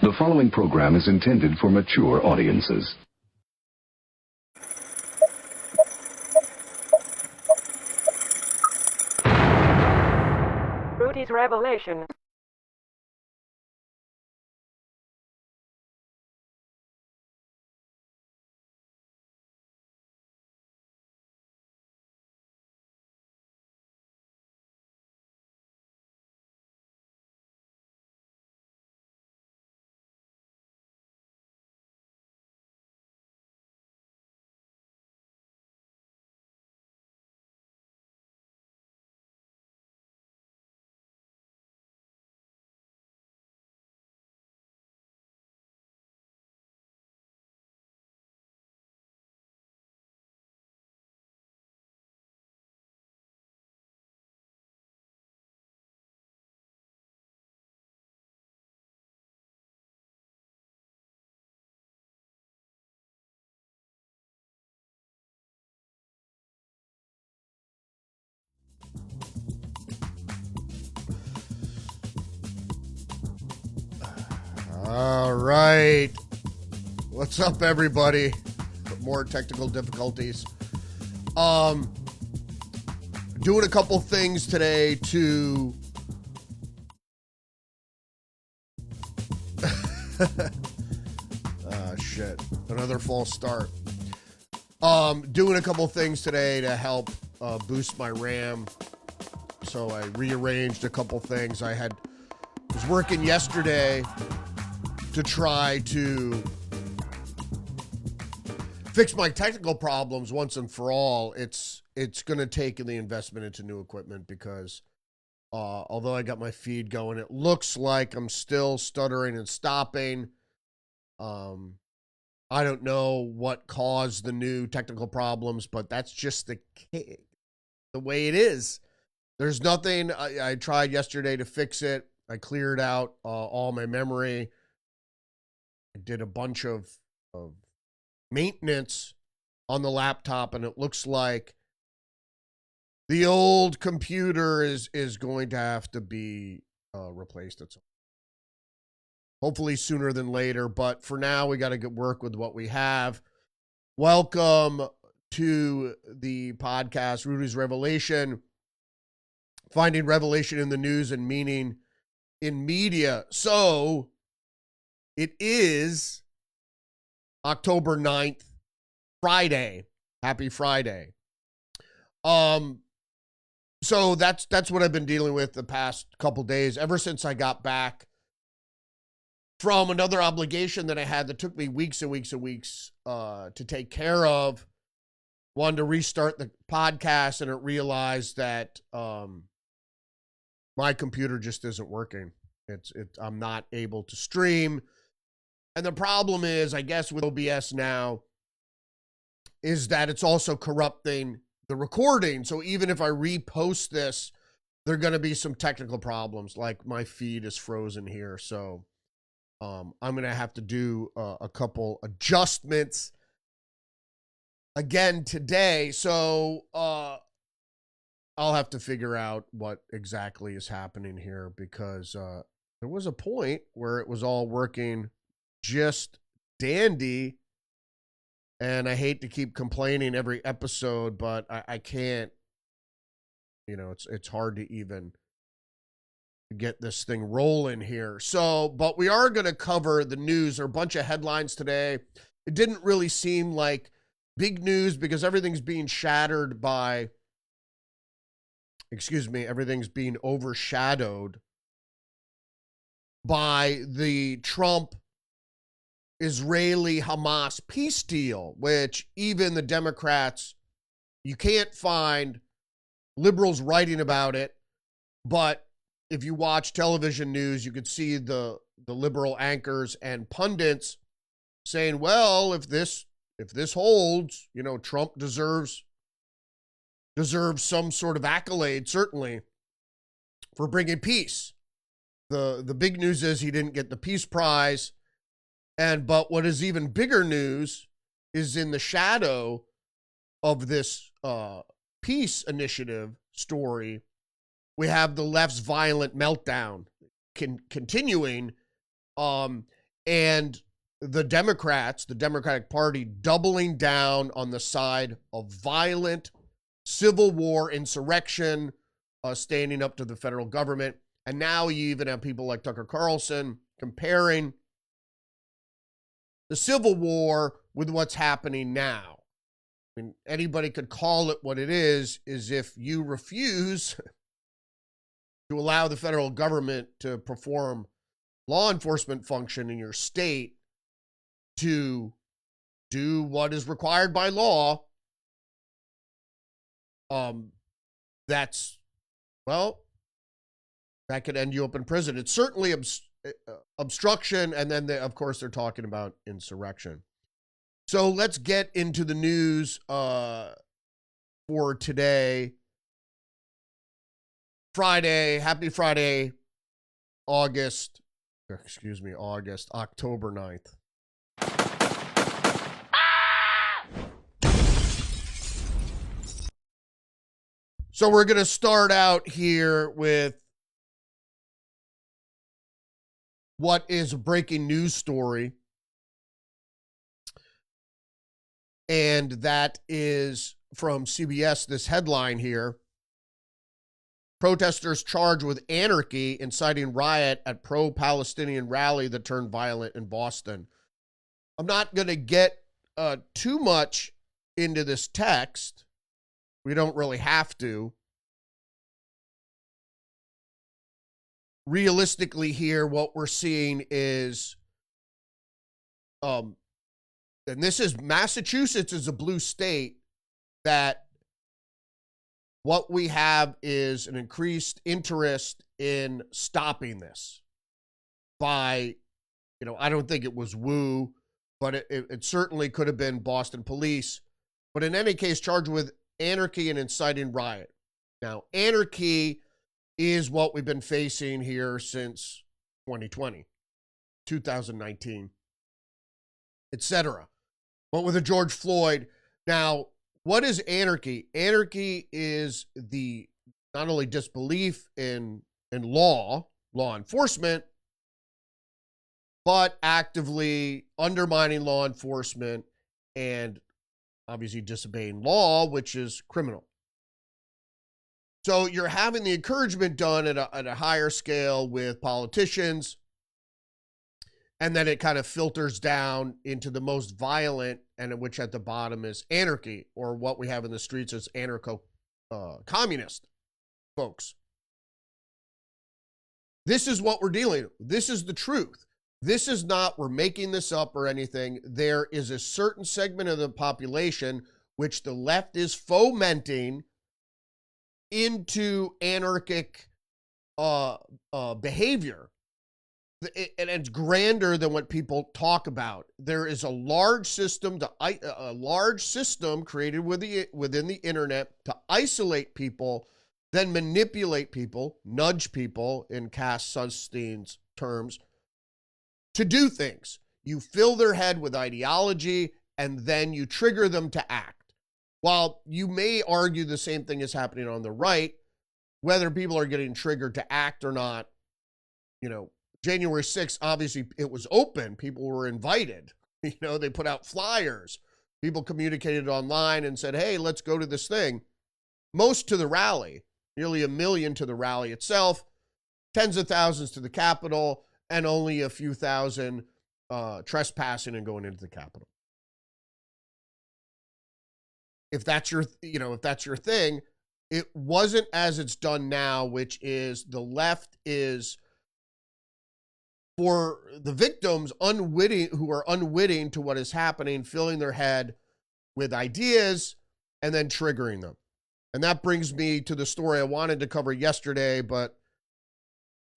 The following program is intended for mature audiences. Rudy's Revelation. All right. What's up, everybody? More technical difficulties. Doing a couple things today to shit. Another false start. Doing a couple things today to help boost my RAM. So I rearranged a couple things. Was working yesterday to try to fix my technical problems once and for all. It's going to take the investment into new equipment because although I got my feed going, it looks like I'm still stuttering and stopping. I don't know what caused the new technical problems, but that's just the way it is. There's nothing. I tried yesterday to fix it. I cleared out all my memory. I did a bunch of maintenance on the laptop, and it looks like the old computer is going to have to be replaced at some point. Hopefully sooner than later, but for now we got to work with what we have. Welcome to the podcast, Rudy's Revelation, finding revelation in the news and meaning in media. So it is October 9th, Friday. Happy Friday. So that's what I've been dealing with the past couple days, ever since I got back from another obligation that I had that took me weeks and weeks and weeks to take care of. Wanted to restart the podcast, and it realized that my computer just isn't working. I'm not able to stream. And the problem is, I guess, with OBS now, is that it's also corrupting the recording. So even if I repost this, there are going to be some technical problems, like my feed is frozen here. So I'm going to have to do a couple adjustments again today. So I'll have to figure out what exactly is happening here, because there was a point where it was all working just dandy, and I hate to keep complaining every episode, but I can't, it's hard to even get this thing rolling here. So, but we are going to cover the news. There are a bunch of headlines today. It didn't really seem like big news because everything's being everything's being overshadowed by the Trump Israeli-Hamas peace deal, which even the Democrats, you can't find liberals writing about it, but if you watch television news, you could see the liberal anchors and pundits saying, well, if this holds, Trump deserves some sort of accolade, certainly, for bringing peace. The big news is he didn't get the Peace Prize. But what is even bigger news is, in the shadow of this peace initiative story, we have the left's violent meltdown continuing. And the Democrats, the Democratic Party, doubling down on the side of violent civil war, insurrection, standing up to the federal government. And now you even have people like Tucker Carlson comparing the Civil War with what's happening now. I mean, anybody could call it what it is if you refuse to allow the federal government to perform law enforcement function in your state, to do what is required by law, that's, well, that could end you up in prison. It's certainly obstruction, and then, of course, they're talking about insurrection. So let's get into the news for today. Friday, happy Friday, October 9th. So we're going to start out here with what is a breaking news story. And that is from CBS, this headline here. Protesters charged with anarchy, inciting riot at pro-Palestinian rally that turned violent in Boston. I'm not going to get too much into this text. We don't really have to. Realistically here, what we're seeing is, and this is Massachusetts is a blue state, that what we have is an increased interest in stopping this by, I don't think it was Wu, but it certainly could have been Boston police. But in any case, charged with anarchy and inciting riot. Now, anarchy is what we've been facing here since 2020, 2019, etc. But with a George Floyd, now, what is anarchy? Anarchy is the not only disbelief in law enforcement, but actively undermining law enforcement and obviously disobeying law, which is criminal. So you're having the encouragement done at a higher scale with politicians, and then it kind of filters down into the most violent, and which at the bottom is anarchy, or what we have in the streets is anarcho-communist folks. This is what we're dealing with. This is the truth. This is not, we're making this up or anything. There is a certain segment of the population which the left is fomenting into anarchic behavior. And it's grander than what people talk about. There is a large system created within the internet to isolate people, then manipulate people, nudge people in Cass Sunstein's terms, to do things. You fill their head with ideology, and then you trigger them to act. While you may argue the same thing is happening on the right, whether people are getting triggered to act or not, January 6th, obviously it was open. People were invited. They put out flyers. People communicated online and said, hey, let's go to this thing. Most to the rally, nearly 1 million to the rally itself, tens of thousands to the Capitol, and only a few thousand trespassing and going into the Capitol. If that's your thing, it wasn't as it's done now, which is the left is, for the victims who are unwitting to what is happening, filling their head with ideas and then triggering them. And that brings me to the story I wanted to cover yesterday, but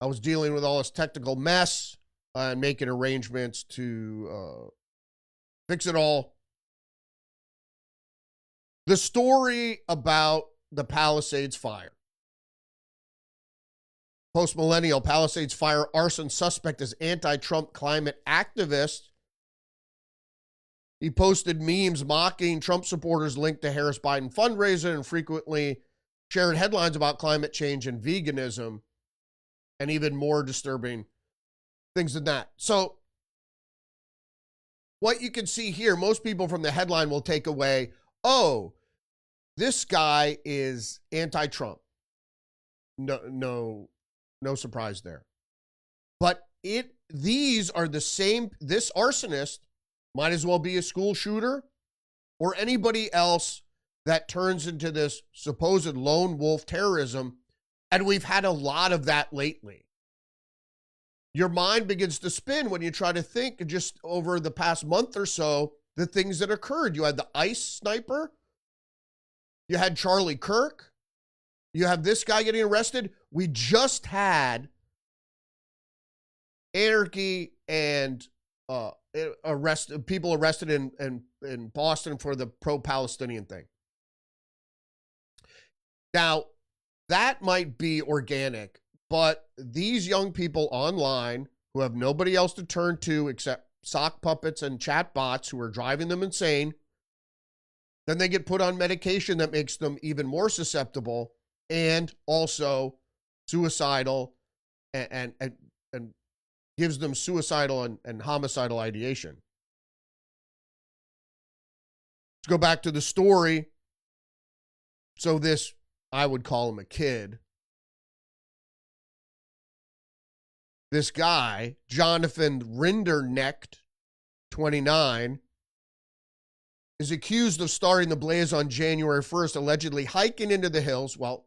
I was dealing with all this technical mess and making arrangements to fix it all. The story about the Palisades fire. Post-millennial Palisades fire arson suspect is anti-Trump climate activist. He posted memes mocking Trump supporters linked to Harris Biden fundraiser and frequently shared headlines about climate change and veganism, and even more disturbing things than that. So what you can see here, most people from the headline will take away, oh, this guy is anti-Trump. No surprise there. But these are the same, this arsonist might as well be a school shooter or anybody else that turns into this supposed lone wolf terrorism. And we've had a lot of that lately. Your mind begins to spin when you try to think just over the past month or so, the things that occurred. You had the ICE sniper. You had Charlie Kirk. You have this guy getting arrested. We just had anarchy and people arrested in Boston for the pro-Palestinian thing. Now, that might be organic, but these young people online who have nobody else to turn to except sock puppets and chat bots who are driving them insane, then they get put on medication that makes them even more susceptible and also suicidal and gives them suicidal and homicidal ideation. Let's go back to the story. So this, I would call him a kid. This guy, Jonathan Rinderknecht, 29, is accused of starting the blaze on January 1st, allegedly hiking into the hills. Well,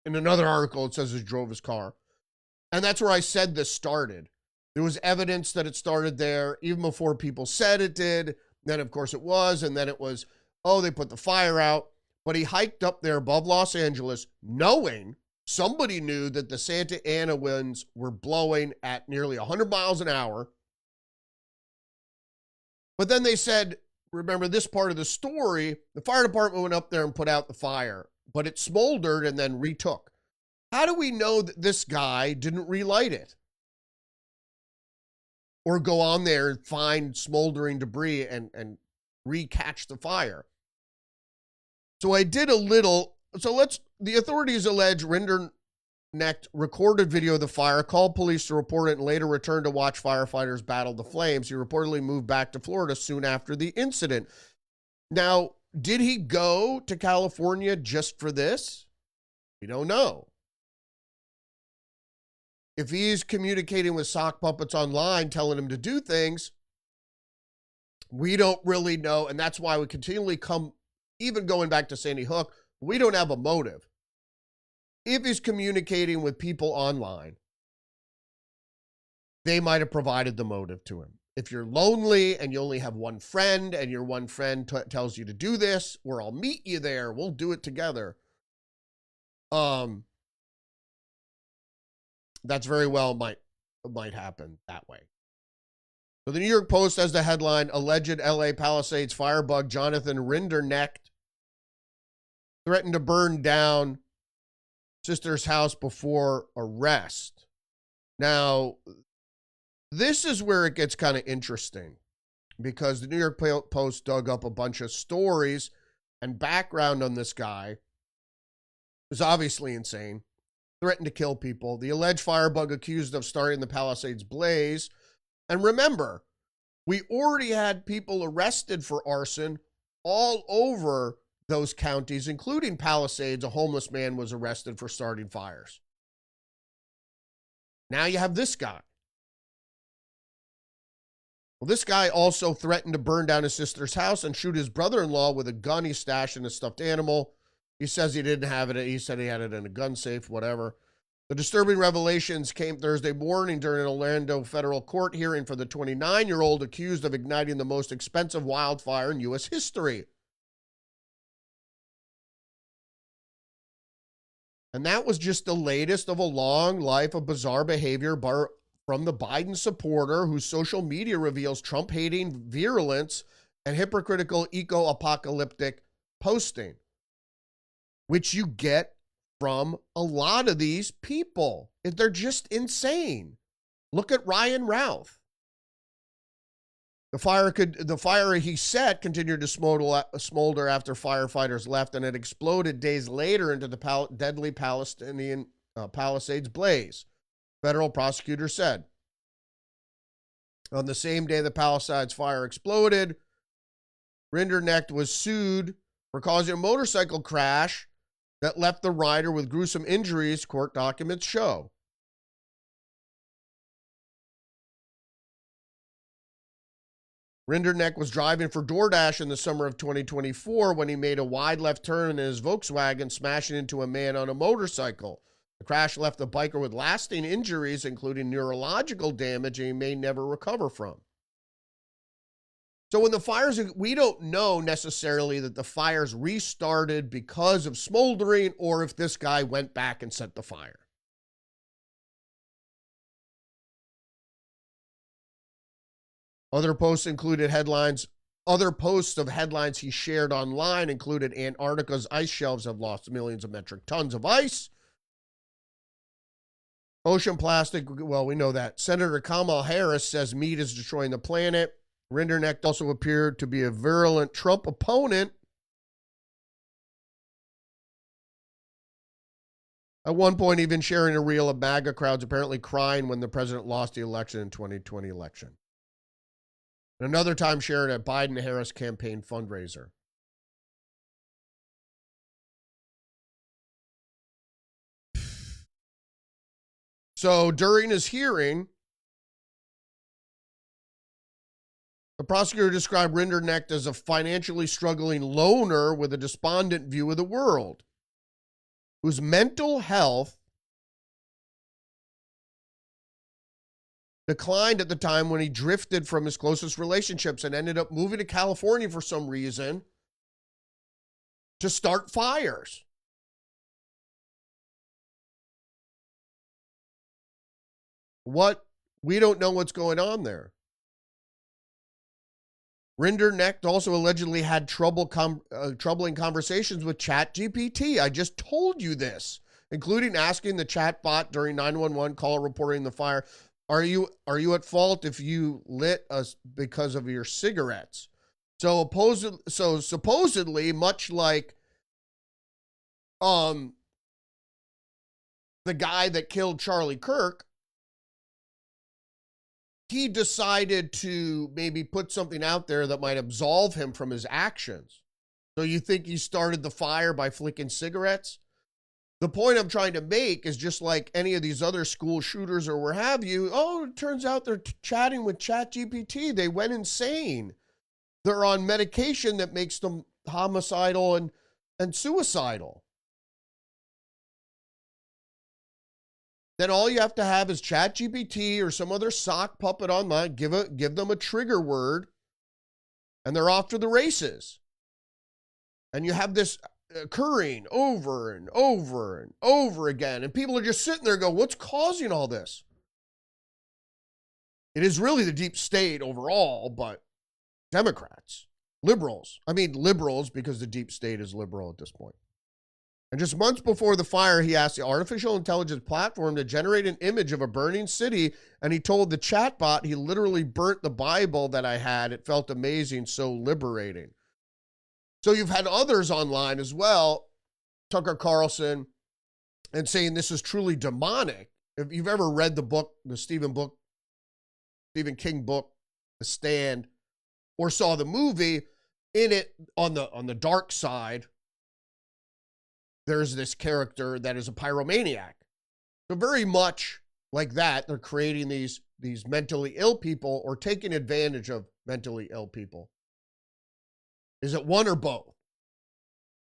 in another article, it says he drove his car. And that's where I said this started. There was evidence that it started there even before people said it did. Then, of course, it was. And then it was, oh, they put the fire out. But he hiked up there above Los Angeles, knowing somebody knew that the Santa Ana winds were blowing at nearly 100 miles an hour. But then they said, remember this part of the story, the fire department went up there and put out the fire, but it smoldered and then retook. How do we know that this guy didn't relight it? Or go on there and find smoldering debris and recatch the fire? So I did a little, the authorities allege Rinderknecht recorded video of the fire, called police to report it, and later returned to watch firefighters battle the flames. He reportedly moved back to Florida soon after the incident. Now, did he go to California just for this? We don't know. If he's communicating with sock puppets online, telling him to do things, we don't really know. And that's why we continually come, even going back to Sandy Hook, we don't have a motive. If he's communicating with people online, they might have provided the motive to him. If you're lonely and you only have one friend and your one friend tells you to do this, or I'll meet you there, we'll do it together. That's very well might happen that way. So the New York Post has the headline, alleged LA Palisades firebug Jonathan Rinderknecht threatened to burn down sister's house before arrest. Now, this is where it gets kind of interesting because the New York Post dug up a bunch of stories and background on this guy who's obviously insane, threatened to kill people, the alleged firebug accused of starting the Palisades blaze. And remember, we already had people arrested for arson all over those counties, including Palisades. A homeless man was arrested for starting fires. Now you have this guy. Well, this guy also threatened to burn down his sister's house and shoot his brother-in-law with a gun he stashed in a stuffed animal. He says he didn't have it. He said he had it in a gun safe, whatever. The disturbing revelations came Thursday morning during an Orlando federal court hearing for the 29-year-old accused of igniting the most expensive wildfire in U.S. history. And that was just the latest of a long life of bizarre behavior from the Biden supporter whose social media reveals Trump-hating virulence and hypocritical eco-apocalyptic posting, which you get from a lot of these people. They're just insane. Look at Ryan Routh. The fire he set continued to smolder after firefighters left, and it exploded days later into the deadly Palestinian Palisades blaze, federal prosecutors said. On the same day the Palisades fire exploded, Rinderknecht was sued for causing a motorcycle crash that left the rider with gruesome injuries, court documents show. Rinderknecht was driving for DoorDash in the summer of 2024 when he made a wide left turn in his Volkswagen, smashing into a man on a motorcycle. The crash left the biker with lasting injuries, including neurological damage, and he may never recover from. So when the fires, we don't know necessarily that the fires restarted because of smoldering or if this guy went back and set the fire. Other posts included headlines. Other posts of headlines he shared online included Antarctica's ice shelves have lost millions of metric tons of ice. Ocean plastic, well, we know that. Senator Kamala Harris says meat is destroying the planet. Rinderknecht also appeared to be a virulent Trump opponent. At one point, even sharing a reel of MAGA crowds apparently crying when the president lost the election in 2020 election. Another time shared a Biden-Harris campaign fundraiser. So during his hearing, the prosecutor described Rinderknecht as a financially struggling loner with a despondent view of the world, whose mental health declined at the time when he drifted from his closest relationships and ended up moving to California for some reason to start fires. We don't know what's going on there. Rinderknecht also allegedly had troubling conversations with ChatGPT. I just told you this, including asking the chatbot during 911 call reporting the fire, Are you at fault if you lit us because of your cigarettes? So supposedly, much like the guy that killed Charlie Kirk, he decided to maybe put something out there that might absolve him from his actions. So you think he started the fire by flicking cigarettes? The point I'm trying to make is just like any of these other school shooters or where have you, it turns out they're chatting with ChatGPT. They went insane. They're on medication that makes them homicidal and suicidal. Then all you have to have is ChatGPT or some other sock puppet online, give them a trigger word, and they're off to the races. And you have this occurring over and over and over again. And people are just sitting there and go, what's causing all this? It is really the deep state overall, but Democrats, liberals because the deep state is liberal at this point. And just months before the fire, he asked the artificial intelligence platform to generate an image of a burning city. And he told the chatbot he literally burnt the Bible that I had. It felt amazing, so liberating. So you've had others online as well, Tucker Carlson, and saying this is truly demonic. If you've ever read the book, the Stephen King book, The Stand, or saw the movie, in it on the dark side, there's this character that is a pyromaniac. So very much like that, they're creating these mentally ill people or taking advantage of mentally ill people. Is it one or both?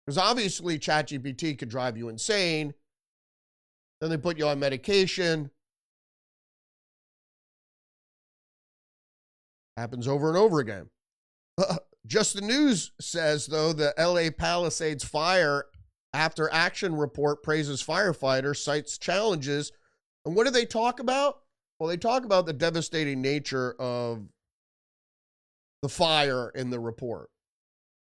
Because obviously ChatGPT could drive you insane. Then they put you on medication. Happens over and over again. Just the News says, though, the LA Palisades fire after action report praises firefighter, cites challenges. And what do they talk about? Well, they talk about the devastating nature of the fire in the report.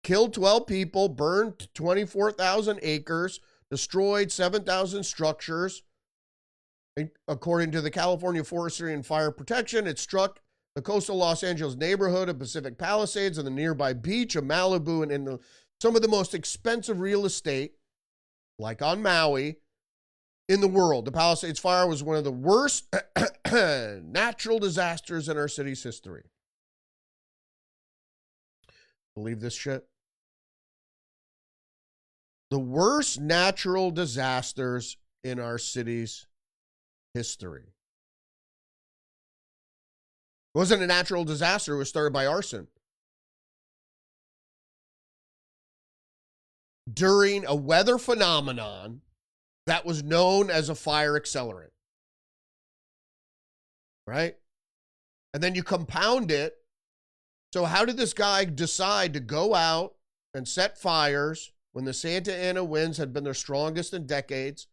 Killed 12 people, burned 24,000 acres, destroyed 7,000 structures. According to the California Forestry and Fire Protection, it struck the coastal Los Angeles neighborhood of Pacific Palisades and the nearby beach of Malibu and in some of the most expensive real estate, like on Maui, in the world. The Palisades fire was one of the worst natural disasters in our city's history. Believe this shit? The worst natural disasters in our city's history. It wasn't a natural disaster. It was started by arson. During a weather phenomenon that was known as a fire accelerant. Right? And then you compound it. So how did this guy decide to go out and set fires when the Santa Ana winds had been their strongest in decades,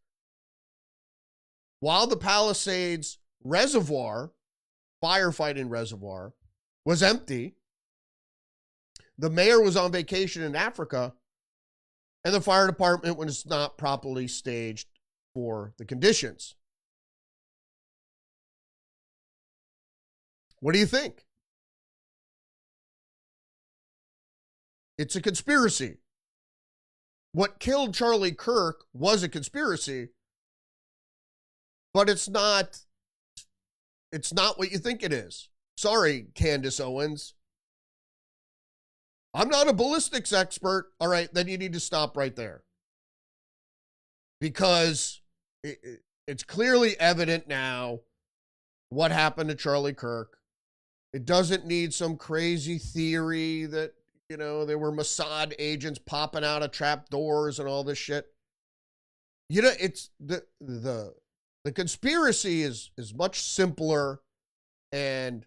while the Palisades reservoir, firefighting reservoir, was empty? The mayor was on vacation in Africa, and the fire department was not properly staged for the conditions. What do you think? It's a conspiracy. What killed Charlie Kirk was a conspiracy, but it's not what you think it is. Sorry, Candace Owens. I'm not a ballistics expert. All right, then you need to stop right there. Because it's clearly evident now what happened to Charlie Kirk. It doesn't need some crazy theory that, you know, there were Mossad agents popping out of trap doors and all this shit. You know, it's the conspiracy is much simpler and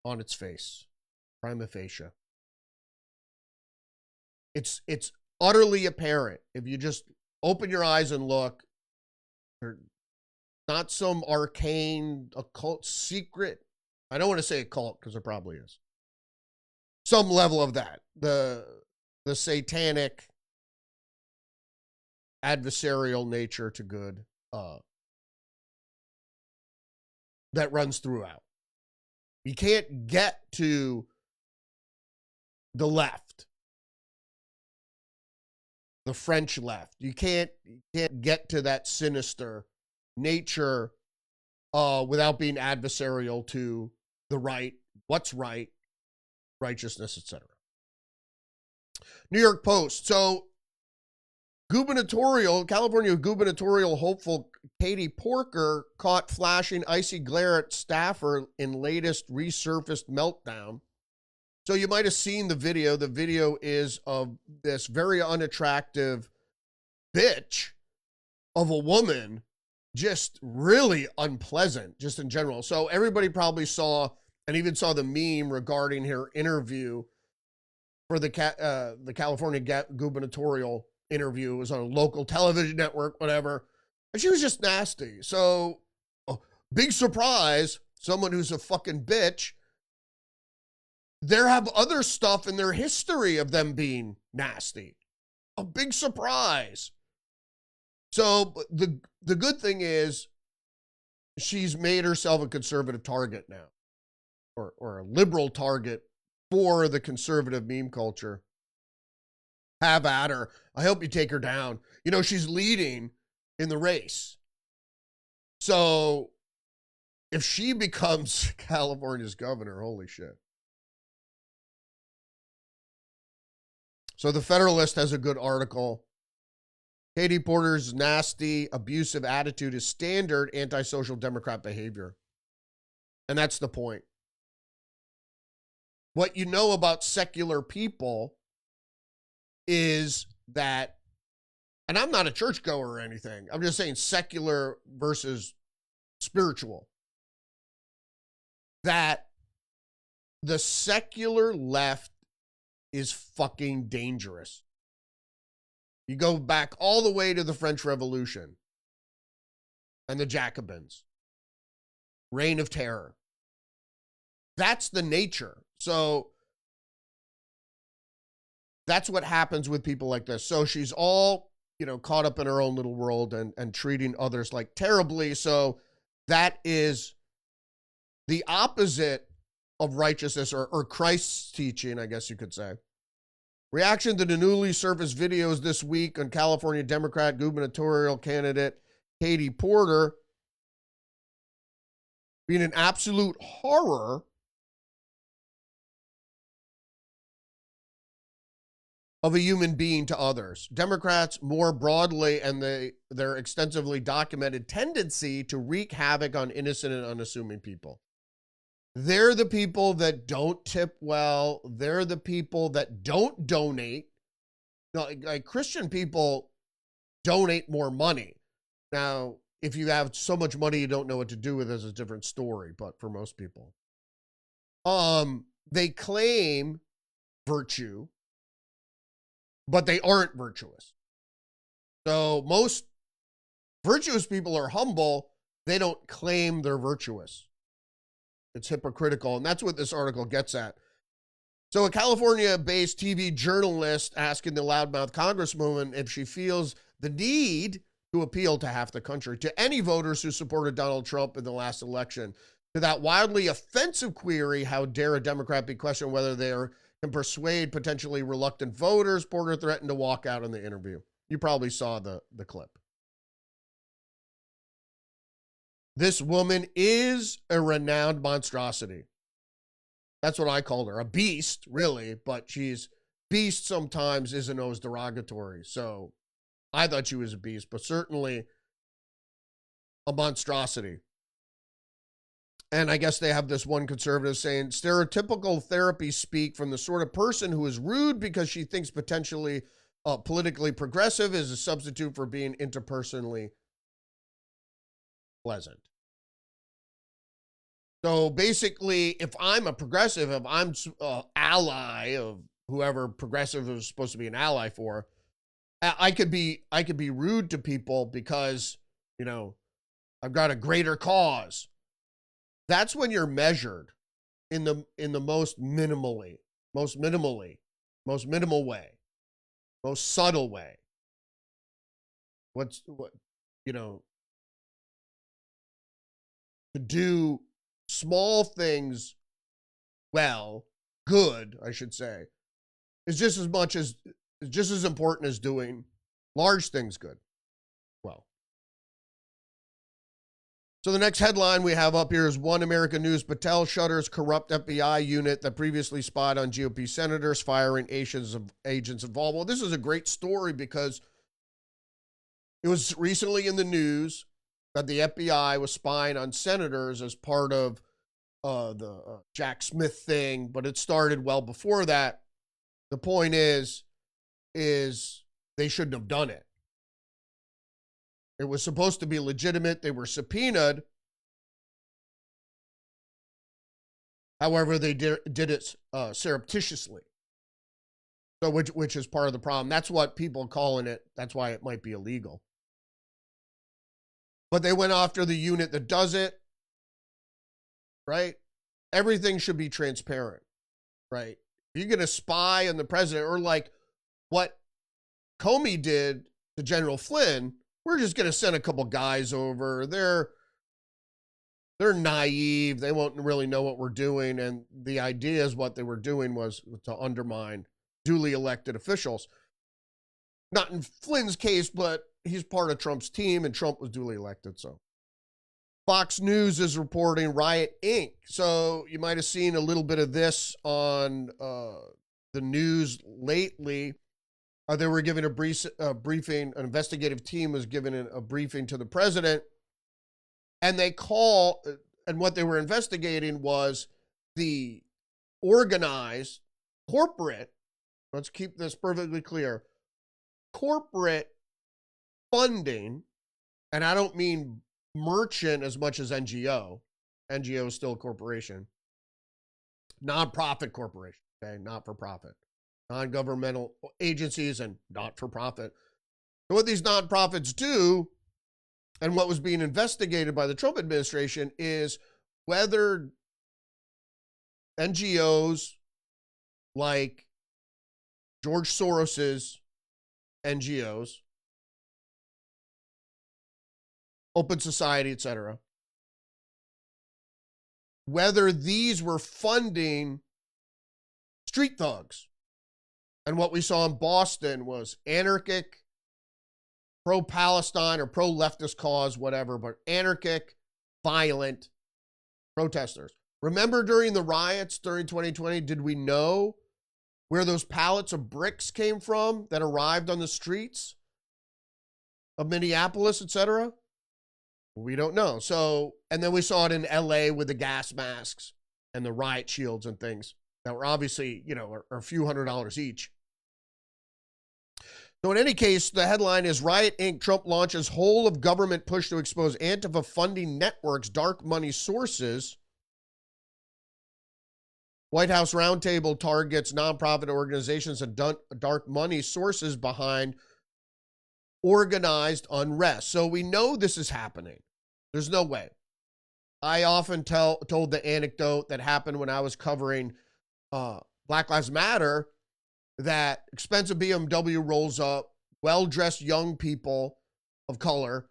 on its face, prima facie. It's utterly apparent if you just open your eyes and look. There's not some arcane occult secret. I don't want to say a cult because there probably is some level of that. The satanic adversarial nature to good that runs throughout. You can't get to the left, the French left. You can't get to that sinister nature without being adversarial to the right, what's right, righteousness, etc. New York Post. So, California gubernatorial hopeful Katie Porker caught flashing icy glare at staffer in latest resurfaced meltdown. So you might have seen the video. The video is of this very unattractive bitch of a woman, just really unpleasant, just in general. So everybody probably saw and even saw the meme regarding her interview for the California gubernatorial interview. It was on a local television network, whatever. And she was just nasty. So, big surprise, someone who's a fucking bitch, there have other stuff in their history of them being nasty. A big surprise. So, the good thing is she's made herself a conservative target now, or a liberal target for the conservative meme culture. Have at her. I hope you take her down. You know, she's leading in the race. So if she becomes California's governor, holy shit. So the Federalist has a good article. Katie Porter's nasty, abusive attitude is standard antisocial Democrat behavior. And that's the point. What you know about secular people is that, and I'm not a churchgoer or anything, I'm just saying secular versus spiritual, that the secular left is fucking dangerous. You go back all the way to the French Revolution and the Jacobins, Reign of Terror. That's the nature. So that's what happens with people like this. So she's all, you know, caught up in her own little world and treating others like terribly. So that is the opposite of righteousness or Christ's teaching, I guess you could say. Reaction to the newly surfaced videos this week on California Democrat gubernatorial candidate Katie Porter being an absolute horror of a human being to others. Democrats more broadly and their extensively documented tendency to wreak havoc on innocent and unassuming people. They're the people that don't tip well. They're the people that don't donate. No, like Christian people donate more money. Now, if you have so much money you don't know what to do with it, is a different story, but for most people. They claim virtue, but they aren't virtuous. So most virtuous people are humble. They don't claim they're virtuous. It's hypocritical, and that's what this article gets at. So a California-based TV journalist asking the loudmouth congresswoman if she feels the need to appeal to half the country, to any voters who supported Donald Trump in the last election. To that wildly offensive query, how dare a Democrat be questioned whether they can persuade potentially reluctant voters, Porter threatened to walk out in the interview. You probably saw the clip. This woman is a renowned monstrosity. That's what I called her. A beast, really, but she's beast sometimes isn't always derogatory. So I thought she was a beast, but certainly a monstrosity. And I guess they have this one conservative saying, stereotypical therapy speak from the sort of person who is rude because she thinks potentially politically progressive is a substitute for being interpersonally pleasant. So basically, if I'm a progressive, if I'm an ally of whoever progressive is supposed to be an ally for, I could be rude to people because, you know, I've got a greater cause. That's when you're measured in the most minimal way, most subtle way. To do small things well, good, I should say, is just as important as doing large things good. Well. So the next headline we have up here is One American News. Patel shutters corrupt FBI unit that previously spied on GOP senators, firing agents involved. Well, this is a great story because it was recently in the news that the FBI was spying on senators as part of the Jack Smith thing, but it started well before that. The point is they shouldn't have done it. It was supposed to be legitimate. They were subpoenaed. However, they did it surreptitiously. So which is part of the problem. That's what people are calling it. That's why it might be illegal. But they went after the unit that does it, right? Everything should be transparent, right? If you're going to spy on the president, or like what Comey did to General Flynn, we're just going to send a couple guys over. They're naive. They won't really know what we're doing. And the idea is what they were doing was to undermine duly elected officials. Not in Flynn's case, but he's part of Trump's team, and Trump was duly elected. So Fox News is reporting Riot Inc. So you might have seen a little bit of this on the news lately. They were giving a briefing, an investigative team was giving a briefing to the president, and what they were investigating was the organized corporate, let's keep this perfectly clear, corporate funding, and I don't mean merchant as much as NGO. NGO is still a corporation. Nonprofit corporation, okay, not for profit. Non-governmental agencies and not-for-profit. So what these nonprofits do, and what was being investigated by the Trump administration, is whether NGOs like George Soros's NGOs, Open Society, etc., whether these were funding street thugs. And what we saw in Boston was anarchic, pro-Palestine or pro-leftist cause, whatever, but anarchic, violent protesters. Remember during the riots during 2020, did we know where those pallets of bricks came from that arrived on the streets of Minneapolis, etc.? We don't know. So, and then we saw it in LA with the gas masks and the riot shields and things that were obviously, are a few $100s each. So in any case, the headline is Riot Inc. Trump launches whole of government push to expose Antifa funding networks, dark money sources. White House roundtable targets nonprofit organizations and dark money sources behind organized unrest. So we know this is happening. There's no way. I often told the anecdote that happened when I was covering Black Lives Matter, that expensive BMW rolls up, well-dressed young people of color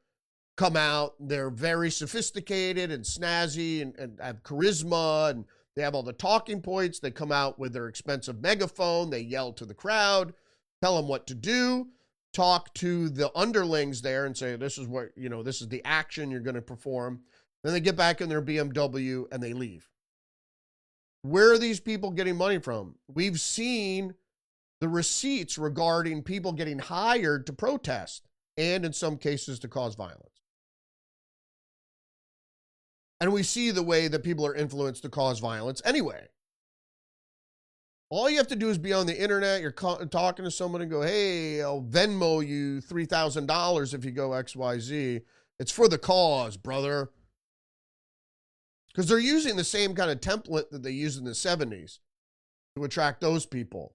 come out. They're very sophisticated and snazzy and have charisma, and they have all the talking points. They come out with their expensive megaphone. They yell to the crowd, tell them what to do, talk to the underlings there and say, this is what, this is the action you're going to perform. Then they get back in their BMW and they leave. Where are these people getting money from? We've seen the receipts regarding people getting hired to protest and in some cases to cause violence. And we see the way that people are influenced to cause violence anyway. All you have to do is be on the internet. You're talking to someone and go, hey, I'll Venmo you $3,000 if you go XYZ. It's for the cause, brother. Because they're using the same kind of template that they used in the 70s to attract those people.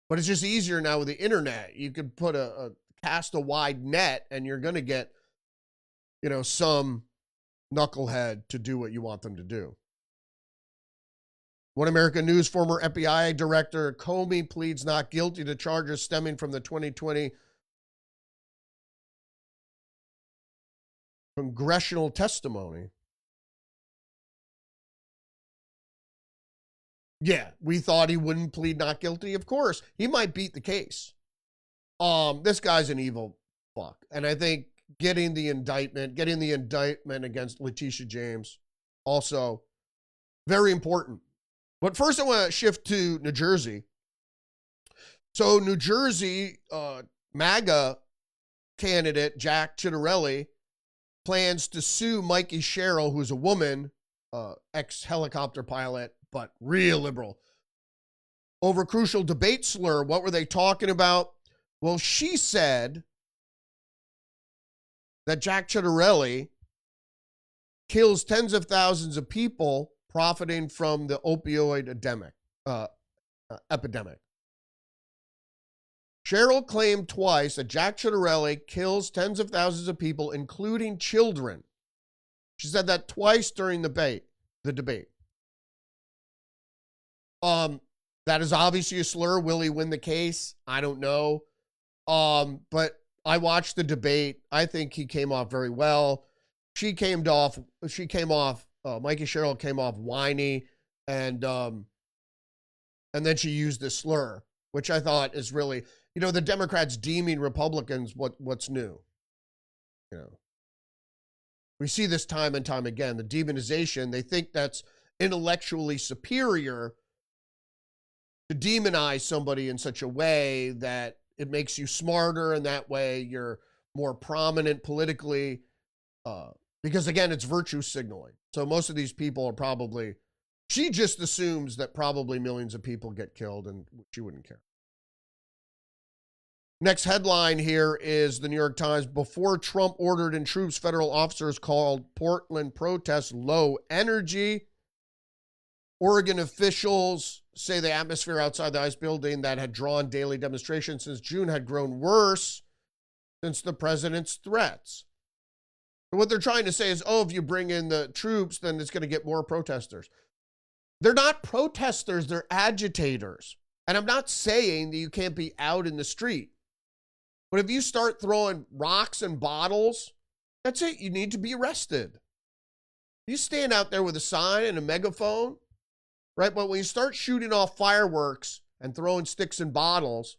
But it's just easier now with the internet. You can put cast a wide net and you're going to get, some knucklehead to do what you want them to do. One American News former FBI Director Comey pleads not guilty to charges stemming from the 2020 congressional testimony. Yeah, we thought he wouldn't plead not guilty. Of course, he might beat the case. This guy's an evil fuck. And I think getting the indictment against Letitia James, also very important. But first I want to shift to New Jersey. So New Jersey MAGA candidate Jack Ciattarelli plans to sue Mikey Sherrill, who's a woman, ex-helicopter pilot, but real liberal, over crucial debate slur. What were they talking about? Well, she said that Jack Ciattarelli kills tens of thousands of people profiting from the opioid epidemic. Sherrill claimed twice that Jack Ciattarelli kills tens of thousands of people, including children. She said that twice during the debate. That is obviously a slur. Will he win the case? I don't know. But I watched the debate. I think he came off very well. Mikey Sherrill came off whiny, and then she used this slur, which I thought is really, the Democrats deeming Republicans what's new. We see this time and time again, the demonization. They think that's intellectually superior to demonize somebody in such a way that it makes you smarter, and that way you're more prominent politically. Because again, it's virtue signaling. So most of these people are probably, she just assumes that probably millions of people get killed and she wouldn't care. Next headline here is the New York Times. Before Trump ordered in troops, federal officers called Portland protests low energy. Oregon officials say the atmosphere outside the ICE building that had drawn daily demonstrations since June had grown worse since the president's threats. So what they're trying to say is, if you bring in the troops, then it's going to get more protesters. They're not protesters, they're agitators. And I'm not saying that you can't be out in the street. But if you start throwing rocks and bottles, that's it. You need to be arrested. You stand out there with a sign and a megaphone, right? But when you start shooting off fireworks and throwing sticks and bottles,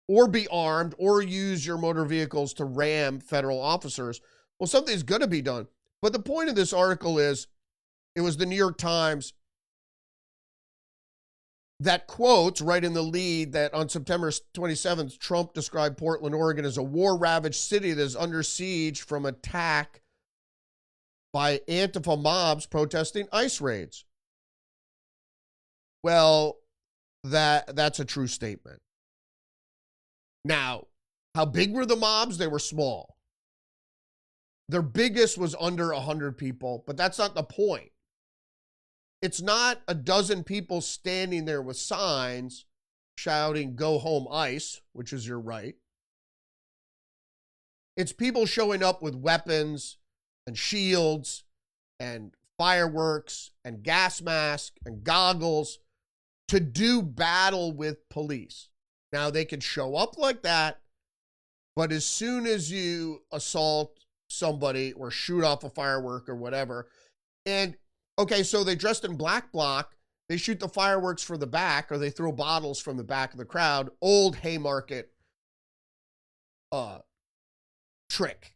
or be armed, or use your motor vehicles to ram federal officers, well, something's going to be done. But the point of this article is, it was the New York Times that quotes right in the lead that on September 27th, Trump described Portland, Oregon as a war-ravaged city that is under siege from attack by Antifa mobs protesting ICE raids. Well, that's a true statement. Now, how big were the mobs? They were small. Their biggest was under 100 people, but that's not the point. It's not a dozen people standing there with signs shouting, "Go home, ICE," which is your right. It's people showing up with weapons and shields and fireworks and gas masks and goggles to do battle with police. Now, they can show up like that, but as soon as you assault somebody or shoot off a firework or whatever, and okay, so they dressed in black bloc, they shoot the fireworks from the back, or they throw bottles from the back of the crowd. Old Haymarket trick.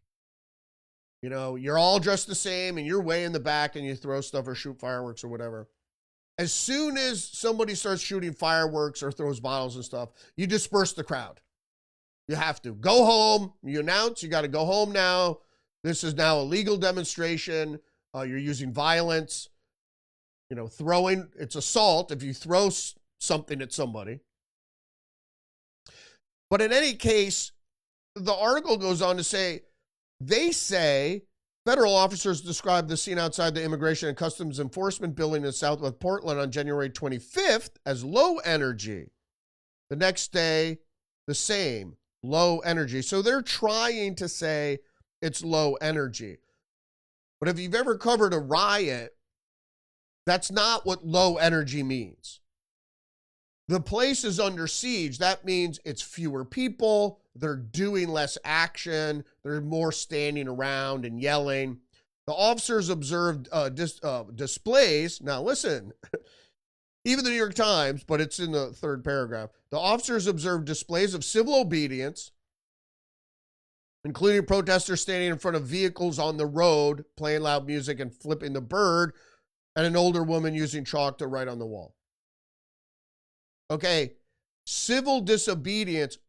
You know, you're all dressed the same and you're way in the back and you throw stuff or shoot fireworks or whatever. As soon as somebody starts shooting fireworks or throws bottles and stuff, you disperse the crowd. You have to. Go home. You announce you got to go home now. This is now a legal demonstration. You're using violence. You know, throwing, it's assault if you throw something at somebody. But in any case, the article goes on to say, they say federal officers described the scene outside the Immigration and Customs Enforcement building in Southwest Portland on January 25th as low energy. The next day, the same, low energy. So they're trying to say it's low energy. But if you've ever covered a riot, that's not what low energy means. The place is under siege. That means it's fewer people. They're doing less action. They're more standing around and yelling. The officers observed displays. Now listen, even the New York Times, but it's in the third paragraph. The officers observed displays of civil obedience, including protesters standing in front of vehicles on the road, playing loud music and flipping the bird, and an older woman using chalk to write on the wall. Okay, civil disobedience,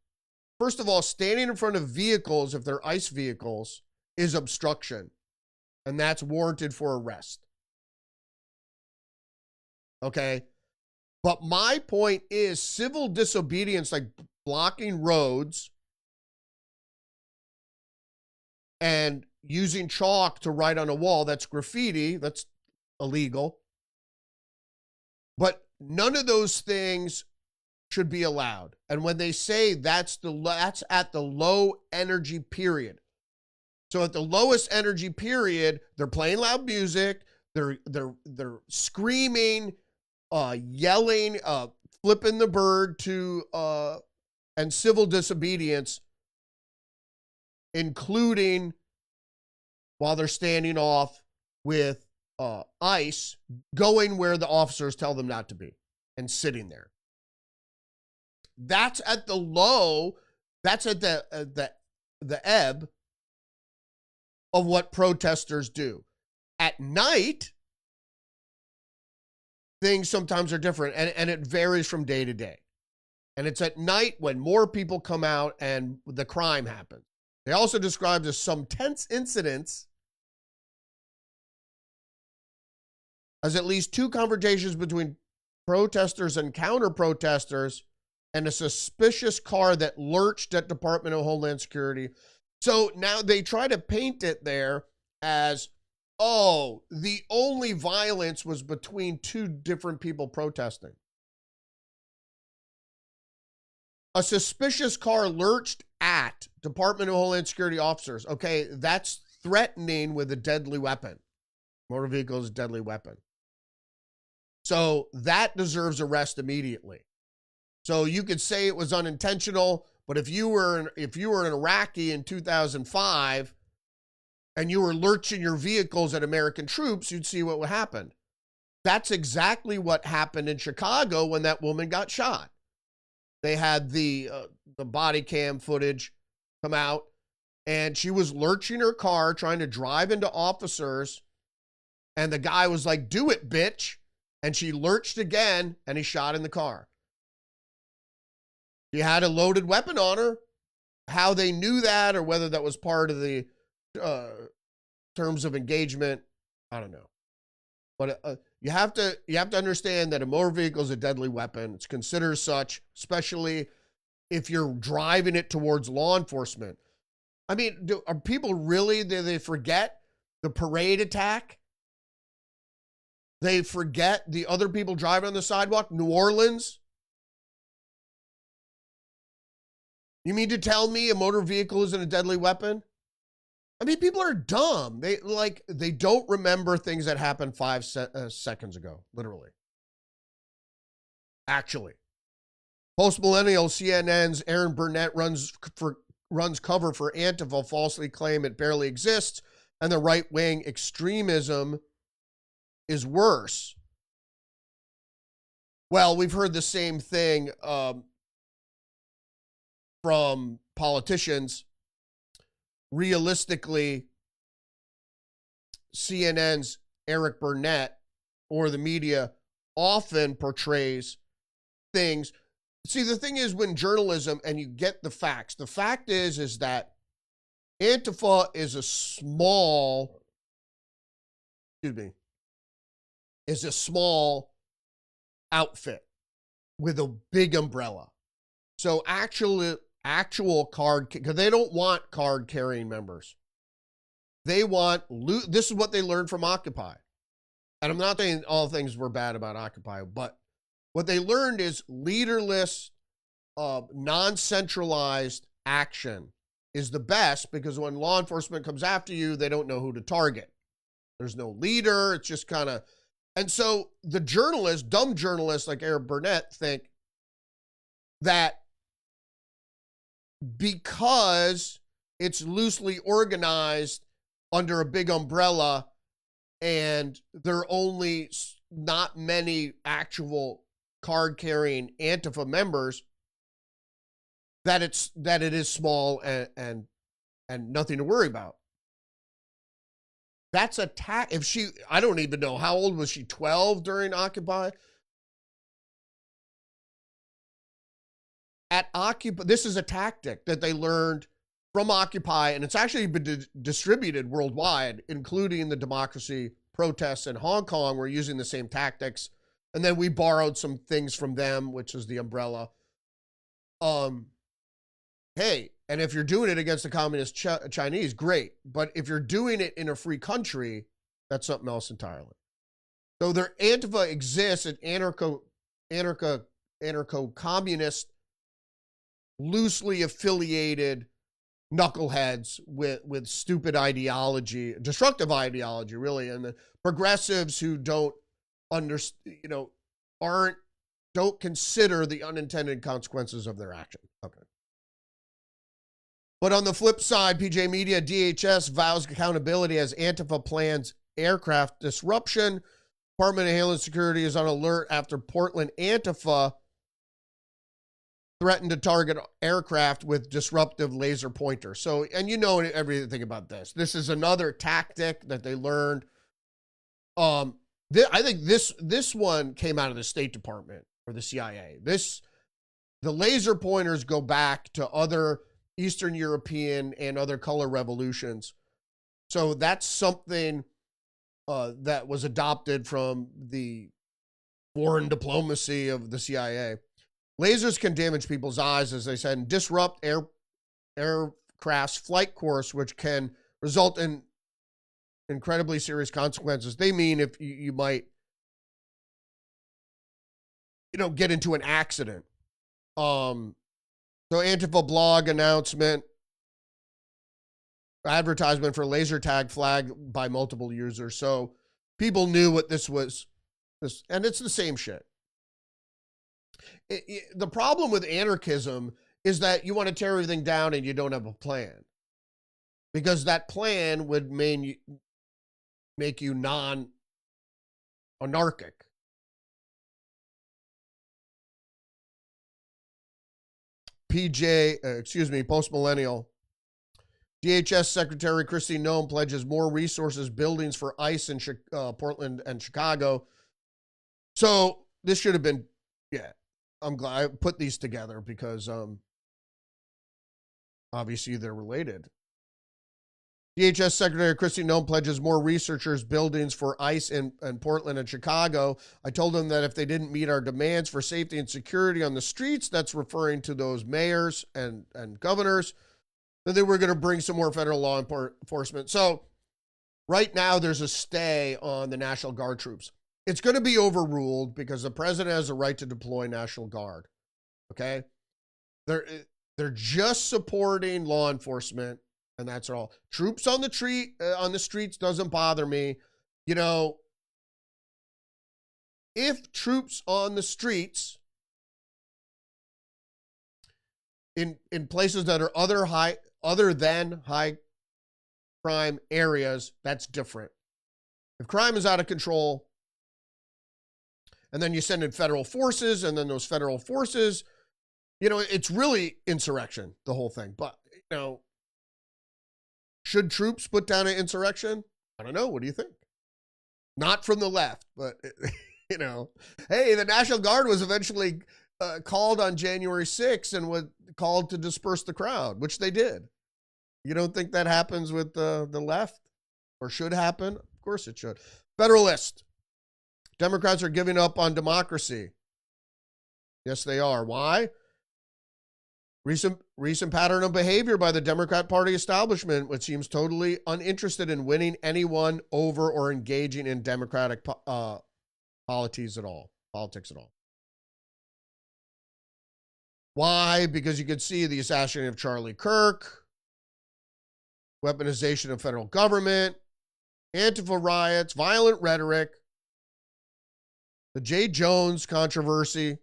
first of all, standing in front of vehicles, if they're ICE vehicles, is obstruction, and that's warranted for arrest. Okay, but my point is civil disobedience, like blocking roads and using chalk to write on a wall, that's graffiti, that's illegal. But none of those things should be allowed. And when they say that's at the low energy period. So at the lowest energy period, they're playing loud music, they're screaming, yelling, flipping the bird and civil disobedience, including while they're standing off with ICE, going where the officers tell them not to be and sitting there. That's at the low, that's at the ebb of what protesters do. At night, things sometimes are different, and it varies from day to day. And it's at night when more people come out and the crime happens. They also described as some tense incidents as at least 2 confrontations between protesters and counter-protesters and a suspicious car that lurched at Department of Homeland Security. So now they try to paint it there as, oh, the only violence was between 2 different people protesting. A suspicious car lurched at Department of Homeland Security officers. Okay, that's threatening with a deadly weapon. Motor vehicle is a deadly weapon. So that deserves arrest immediately. So you could say it was unintentional, but if you were an Iraqi in 2005 and you were lurching your vehicles at American troops, you'd see what would happen. That's exactly what happened in Chicago when that woman got shot. They had the body cam footage come out, and she was lurching her car trying to drive into officers, and the guy was like, "Do it, bitch." And she lurched again, and he shot in the car. She had a loaded weapon on her. How they knew that, or whether that was part of the terms of engagement, I don't know. But you have to understand that a motor vehicle is a deadly weapon. It's considered such, especially if you're driving it towards law enforcement. I mean, are people really, do they forget the parade attack? They forget the other people driving on the sidewalk? New Orleans? You mean to tell me a motor vehicle isn't a deadly weapon? I mean, people are dumb. They don't remember things that happened 5 seconds ago, literally. Actually. Post-millennial CNN's Aaron Burnett runs cover for Antifa, falsely claim it barely exists, and the right-wing extremism is worse. Well, we've heard the same thing from politicians. Realistically, CNN's Eric Burnett or the media often portrays things. See, the thing is, when journalism and you get the facts, the fact is that Antifa is a small outfit with a big umbrella. So actual card, because they don't want card carrying members. They want this is what they learned from Occupy. And I'm not saying all things were bad about Occupy, but what they learned is leaderless, non-centralized action is the best, because when law enforcement comes after you, they don't know who to target. There's no leader. It's just kind of, and so the journalists, dumb journalists like Eric Burnett, think that because it's loosely organized under a big umbrella and there are only not many actual card-carrying Antifa members, that it is small and nothing to worry about. That's a I don't even know, how old was she, 12 during Occupy? At Occupy, this is a tactic that they learned from Occupy, and it's actually been distributed worldwide, including the democracy protests in Hong Kong. We're using the same tactics, and then we borrowed some things from them, which is the umbrella. Hey, and if you're doing it against the communist Chinese, great. But if you're doing it in a free country, that's something else entirely. So their Antifa exists, an anarcho-communist, loosely affiliated knuckleheads with stupid ideology, destructive ideology, really, and the progressives who don't don't consider the unintended consequences of their action. Okay. But on the flip side, PJ Media, DHS vows accountability as Antifa plans aircraft disruption. Department of Homeland Security is on alert after Portland Antifa threatened to target aircraft with disruptive laser pointer. So, and you know everything about this. This is another tactic that they learned. I think this one came out of the State Department or the CIA. The laser pointers go back to other Eastern European and other color revolutions. So that's something that was adopted from the foreign diplomacy of the CIA. Lasers can damage people's eyes, as they said, and disrupt aircraft's flight course, which can result in incredibly serious consequences. They mean if you might, get into an accident. So Antifa blog announcement, advertisement for laser tag flagged by multiple users. So people knew what this was, and it's the same shit. The problem with anarchism is that you want to tear everything down and you don't have a plan, because that plan would make you anarchic. Post-millennial. DHS Secretary Kristi Noem pledges more resources, buildings for ICE in Portland and Chicago. So this should have been, yeah, I'm glad I put these together because obviously they're related. DHS Secretary Kristi Noem pledges more researchers, buildings for ICE in Portland and Chicago. I told them that if they didn't meet our demands for safety and security on the streets, that's referring to those mayors and governors, that they were going to bring some more federal law enforcement. So right now there's a stay on the National Guard troops. It's going to be overruled because the president has a right to deploy National Guard. Okay? They're just supporting law enforcement, and that's all. Troops on the streets doesn't bother me. You know, if troops on the streets in places that are other than high crime areas, that's different. If crime is out of control, and then you send in federal forces, and then those federal forces, you know, it's really insurrection, the whole thing. But, you know, should troops put down an insurrection? I don't know. What do you think? Not from the left, but, you know, hey, the National Guard was eventually called on January 6th and was called to disperse the crowd, which they did. You don't think that happens with the left, or should happen? Of course it should. Federalist. Democrats are giving up on democracy. Yes, they are. Why? Recent pattern of behavior by the Democrat Party establishment, which seems totally uninterested in winning anyone over or engaging in democratic politics at all. Why? Because you could see the assassination of Charlie Kirk, weaponization of federal government, Antifa riots, violent rhetoric, the Jay Jones controversy,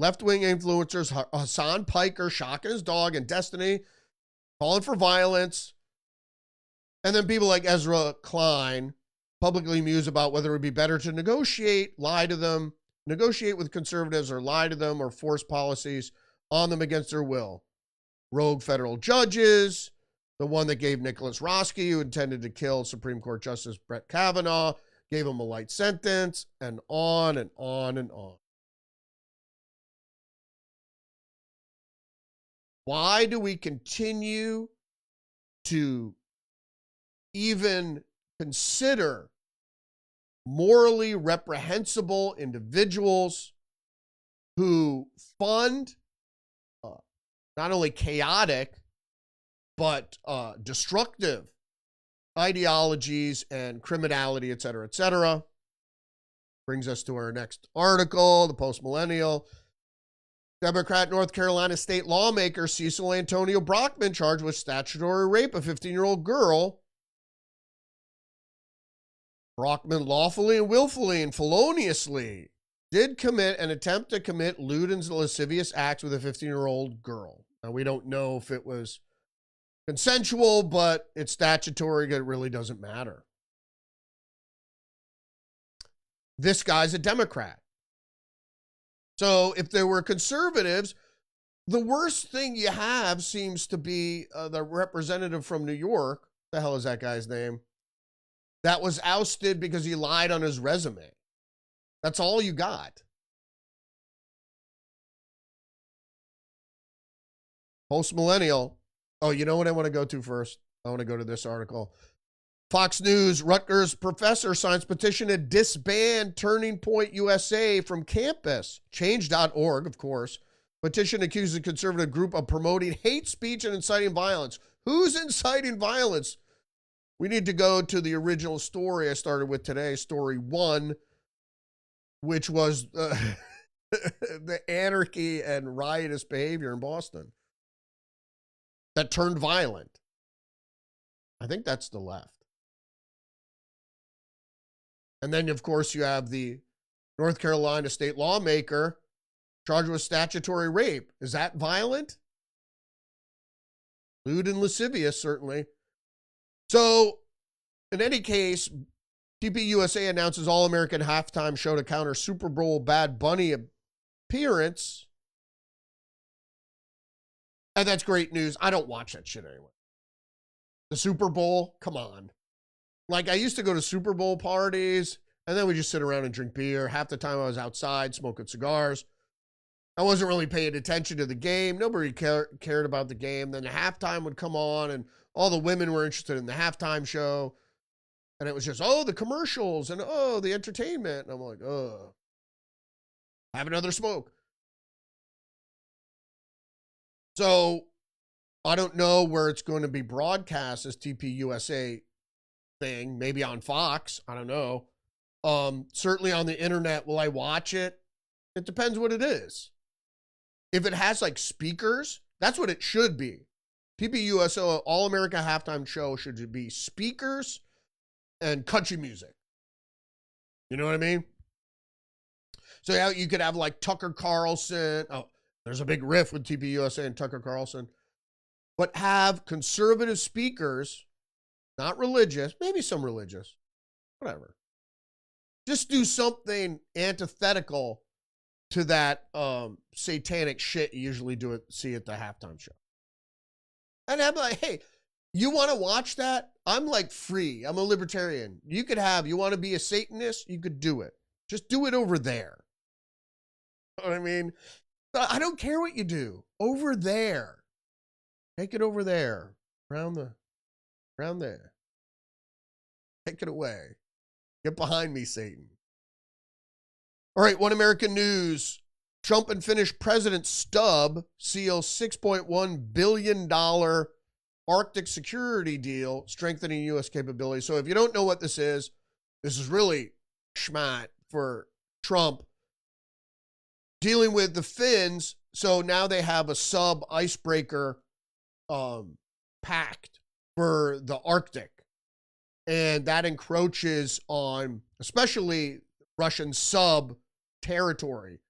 left-wing influencers, Hassan Piker shocking his dog and Destiny, calling for violence, and then people like Ezra Klein publicly muse about whether it would be better to negotiate with conservatives or lie to them or force policies on them against their will. Rogue federal judges, the one that gave Nicholas Roski, who intended to kill Supreme Court Justice Brett Kavanaugh, gave him a light sentence, and on and on and on. Why do we continue to even consider morally reprehensible individuals who fund not only chaotic, but destructive ideologies and criminality, et cetera, et cetera? Brings us to our next article, the post-millennial. Democrat North Carolina state lawmaker Cecil Antonio Brockman charged with statutory rape of a 15-year-old girl. Brockman lawfully and willfully and feloniously did commit an attempt to commit lewd and lascivious acts with a 15-year-old girl. Now, we don't know if it was consensual, but it's statutory. It really doesn't matter. This guy's a Democrat. So if there were conservatives, the worst thing you have seems to be the representative from New York. The hell is that guy's name? That was ousted because he lied on his resume. That's all you got. Post-millennial. Oh, you know what I want to go to first? I want to go to this article. Fox News, Rutgers professor signs petition to disband Turning Point USA from campus. Change.org, of course. Petition accuses a conservative group of promoting hate speech and inciting violence. Who's inciting violence? We need to go to the original story I started with today, story 1, which was the anarchy and riotous behavior in Boston that turned violent. I think that's the left. And then, of course, you have the North Carolina state lawmaker charged with statutory rape. Is that violent? Lewd and lascivious, certainly. So, in any case, TPUSA announces All-American halftime show to counter Super Bowl Bad Bunny appearance. And that's great news. I don't watch that shit anyway. The Super Bowl, come on. Like, I used to go to Super Bowl parties, and then we just sit around and drink beer. Half the time I was outside smoking cigars. I wasn't really paying attention to the game. Nobody cared about the game. Then the halftime would come on, and all the women were interested in the halftime show. And it was just, oh, the commercials, and oh, the entertainment. And I'm like, oh, have another smoke. So I don't know where it's going to be broadcast, as TPUSA thing, maybe on Fox. I don't know. Certainly on the internet. Will I watch it? It depends what it is. If it has like speakers, that's what it should be. TPUSA All America Halftime Show should be speakers and country music. You know what I mean? So yeah, you could have like Tucker Carlson. Oh, there's a big riff with TPUSA and Tucker Carlson. But have conservative speakers, not religious, maybe some religious, whatever. Just do something antithetical to that satanic shit you usually see at the halftime show. And I'm like, hey, you want to watch that? I'm like free. I'm a libertarian. You want to be a Satanist? You could do it. Just do it over there. You know what I mean? I don't care what you do. Over there. Take it over there. Around there. Take it away. Get behind me, Satan. All right, One American News. Trump and Finnish President Stubbed seal $6.1 billion Arctic security deal, strengthening U.S. capabilities. So if you don't know what this is really schmat for Trump. Dealing with the Finns, so now they have a sub-icebreaker pact for the Arctic. And that encroaches on, especially Russian sub-territory.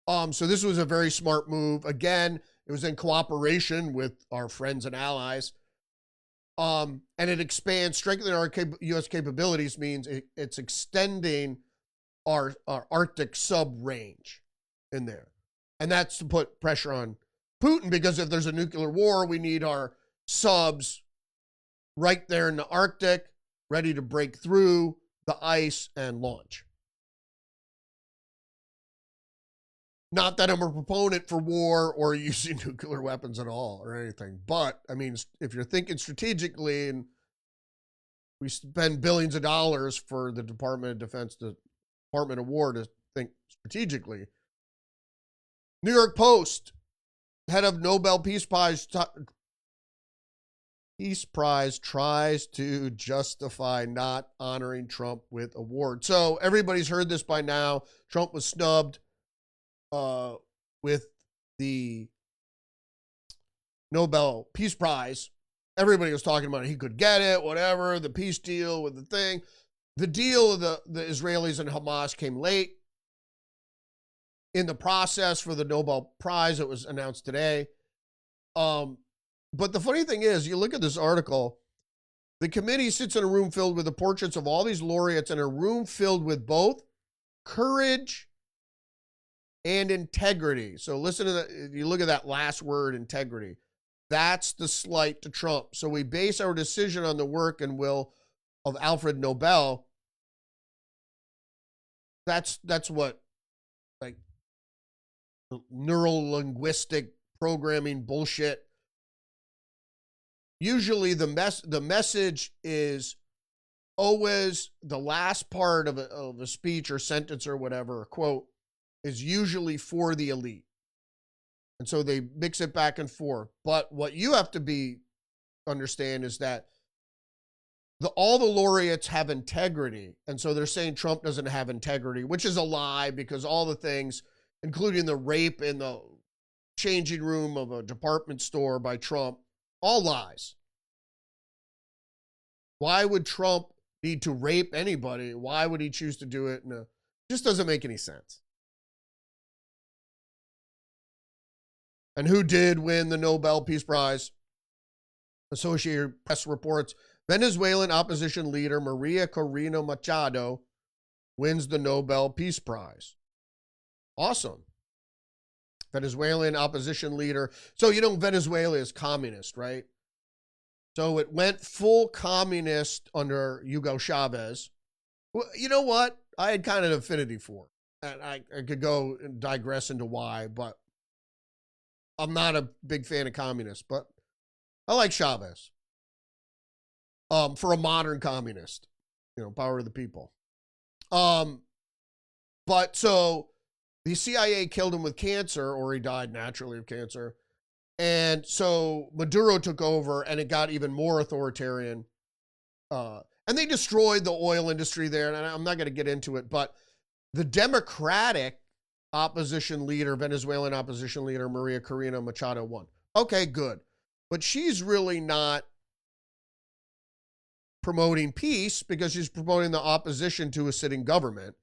So this was a very smart move. Again, it was in cooperation with our friends and allies. And it expands, strengthening our U.S. capabilities means it's extending our Arctic sub-range in there. And that's to put pressure on Putin, because if there's a nuclear war, we need our subs right there in the Arctic, ready to break through the ice and launch. Not that I'm a proponent for war or using nuclear weapons at all or anything, but I mean, if you're thinking strategically, and we spend billions of dollars for the Department of Defense, the Department of War, to think strategically. New York Post, head of Nobel Peace Prize tries to justify not honoring Trump with award. So everybody's heard this by now. Trump was snubbed with the Nobel Peace Prize. Everybody was talking about it. He could get it, whatever, the peace deal with the thing. The deal of the Israelis and Hamas came late in the process for the Nobel Prize. It was announced today. But the funny thing is, you look at this article, the committee sits in a room filled with the portraits of all these laureates, in a room filled with both courage and integrity. So listen to that. You look at that last word, integrity. That's the slight to Trump. So we base our decision on the work and will of Alfred Nobel. That's what, like, neural-linguistic programming bullshit. Usually the message is always the last part of a speech or sentence or whatever, a quote, is usually for the elite. And so they mix it back and forth. But what you have to understand is that all the laureates have integrity. And so they're saying Trump doesn't have integrity, which is a lie, because all the things, including the rape in the changing room of a department store by Trump, all lies. Why would Trump need to rape anybody? Why would he choose to do it? No, it just doesn't make any sense. And who did win the Nobel Peace Prize? Associated Press reports Venezuelan opposition leader Maria Corina Machado wins the Nobel Peace Prize. Awesome. Venezuelan opposition leader. So, Venezuela is communist, right? So it went full communist under Hugo Chavez. Well, you know what? I had kind of an affinity for. And I could go and digress into why, but I'm not a big fan of communists, but I like Chavez. For a modern communist, power of the people. But so the CIA killed him with cancer, or he died naturally of cancer. And so Maduro took over, and it got even more authoritarian. And they destroyed the oil industry there, and I'm not going to get into it, but the Democratic opposition leader, Venezuelan opposition leader, Maria Corina Machado won. Okay, good. But she's really not promoting peace because she's promoting the opposition to a sitting government.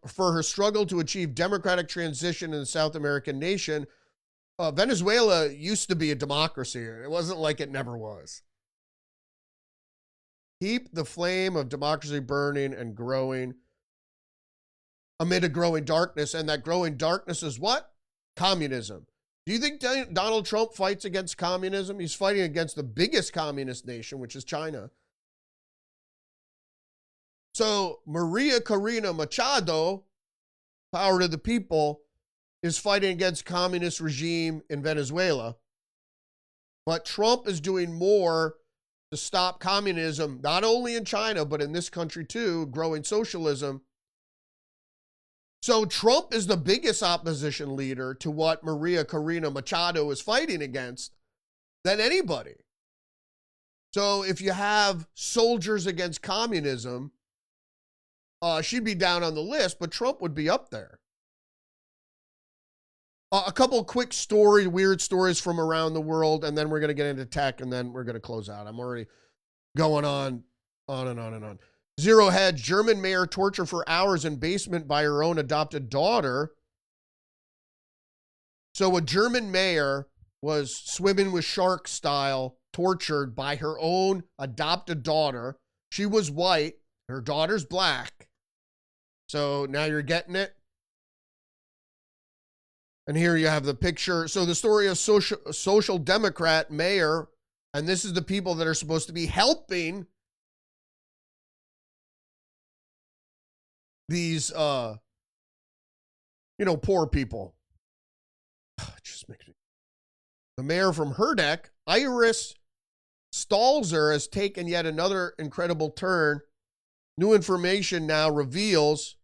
For her struggle to achieve democratic transition in the South American nation, Venezuela used to be a democracy. It wasn't like it never was. Keep the flame of democracy burning and growing amid a growing darkness. And that growing darkness is what? Communism. Do you think Donald Trump fights against communism? He's fighting against the biggest communist nation, which is China. So Maria Corina Machado, power to the people, is fighting against communist regime in Venezuela. But Trump is doing more to stop communism, not only in China, but in this country too, growing socialism. So Trump is the biggest opposition leader to what Maria Corina Machado is fighting against than anybody. So if you have soldiers against communism, she'd be down on the list, but Trump would be up there. A couple quick weird stories from around the world, and then we're going to get into tech, and then we're going to close out. I'm already going on and on and on. Zero Hedge, German mayor tortured for hours in basement by her own adopted daughter. So a German mayor was swimming with shark style, tortured by her own adopted daughter. She was white. Her daughter's black. So now you're getting it. And here you have the picture. So the story of social democrat mayor, and this is the people that are supposed to be helping these, poor people. It just makes me. The mayor from Herdeck, Iris Stalzer, has taken yet another incredible turn. New information now reveals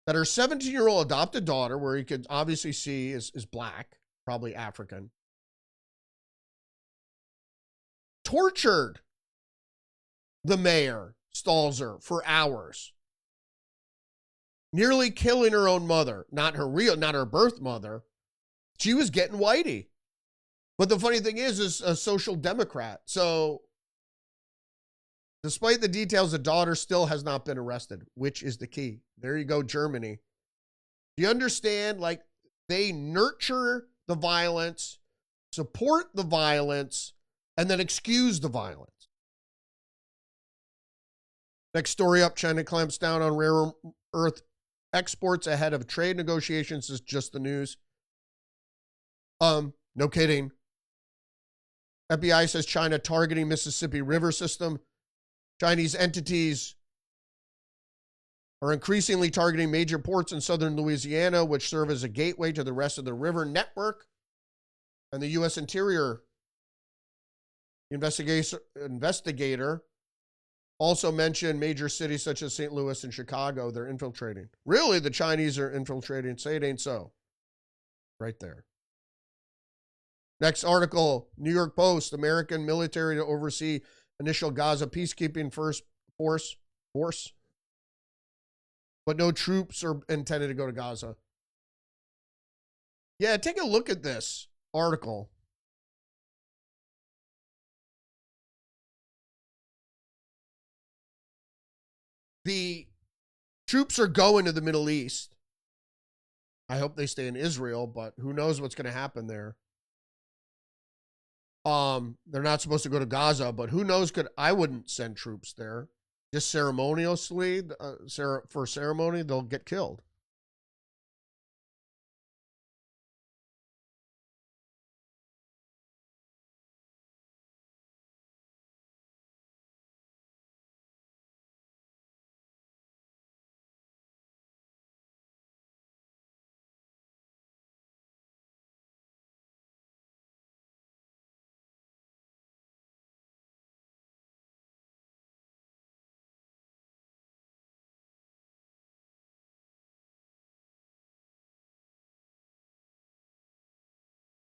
that her 17-year-old adopted daughter, where you could obviously see is black, probably African, tortured the mayor, Stalzer, for hours, nearly killing her own mother, not her birth mother. She was getting whitey. But the funny thing is a social democrat. So despite the details, the daughter still has not been arrested, which is the key. There you go, Germany. Do you understand? Like, they nurture the violence, support the violence, and then excuse the violence. Next story up, China clamps down on rare earth exports ahead of trade negotiations. Is just the news. No kidding. FBI says China targeting Mississippi River system. Chinese entities are increasingly targeting major ports in southern Louisiana, which serve as a gateway to the rest of the river network. And the U.S. Interior investigator also mentioned major cities such as St. Louis and Chicago. They're infiltrating. Really, the Chinese are infiltrating. Say it ain't so. Right there. Next article, New York Post, American military to oversee initial Gaza peacekeeping force, but no troops are intended to go to Gaza. Yeah, take a look at this article. The troops are going to the Middle East. I hope they stay in Israel, but who knows what's going to happen there. They're not supposed to go to Gaza, but who knows? I wouldn't send troops there. Just ceremoniously, for ceremony, they'll get killed.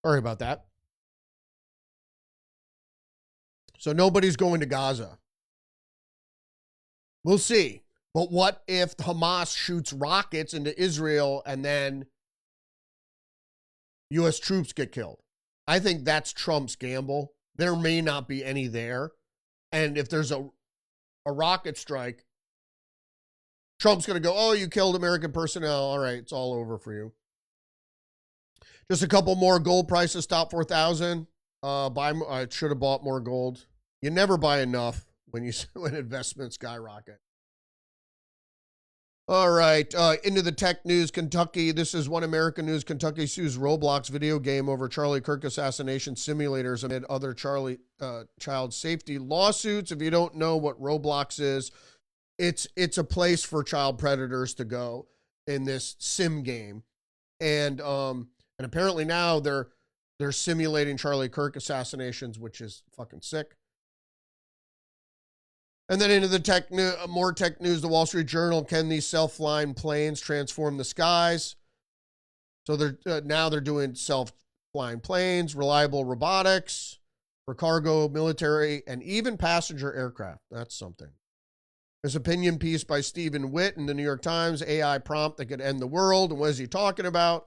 Sorry about that. So nobody's going to Gaza. We'll see. But what if Hamas shoots rockets into Israel and then U.S. troops get killed? I think that's Trump's gamble. There may not be any there. And if there's a rocket strike, Trump's going to go, oh, you killed American personnel. All right, it's all over for you. Just a couple more gold prices, top 4,000. I should have bought more gold. You never buy enough when investments skyrocket. All right, into the tech news. Kentucky. This is One American News. Kentucky sues Roblox video game over Charlie Kirk assassination simulators amid other child safety lawsuits. If you don't know what Roblox is, it's a place for child predators to go in this sim game, and apparently now they're simulating Charlie Kirk assassinations, which is fucking sick. And then into the more tech news, the Wall Street Journal, can these self-flying planes transform the skies? So now they're doing self-flying planes, reliable robotics for cargo, military, and even passenger aircraft. That's something. This opinion piece by Stephen Witt in the New York Times, AI prompt that could end the world. And what is he talking about?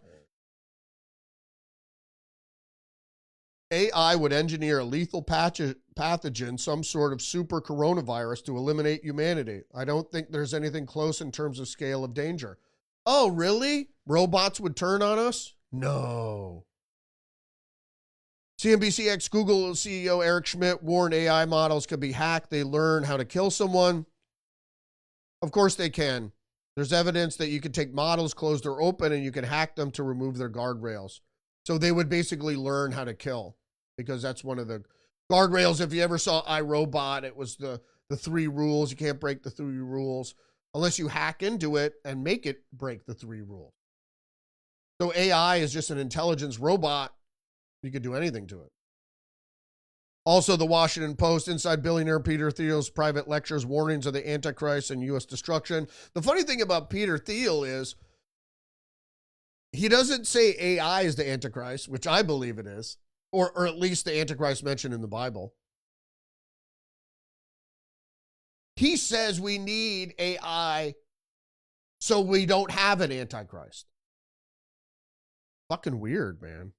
AI would engineer a lethal pathogen, some sort of super coronavirus, to eliminate humanity. I don't think there's anything close in terms of scale of danger. Oh, really? Robots would turn on us? No. CNBC ex-Google CEO Eric Schmidt warned AI models could be hacked. They learn how to kill someone. Of course they can. There's evidence that you can take models, closed or open, and you can hack them to remove their guardrails. So they would basically learn how to kill, because that's one of the guardrails. If you ever saw iRobot, it was the 3 rules. You can't break the 3 rules unless you hack into it and make it break the 3 rules. So AI is just an intelligence robot. You could do anything to it. Also, the Washington Post, inside billionaire Peter Thiel's private lectures, warnings of the Antichrist and U.S. destruction. The funny thing about Peter Thiel is he doesn't say AI is the Antichrist, which I believe it is, or at least the Antichrist mentioned in the Bible. He says we need AI so we don't have an Antichrist. Fucking weird, man.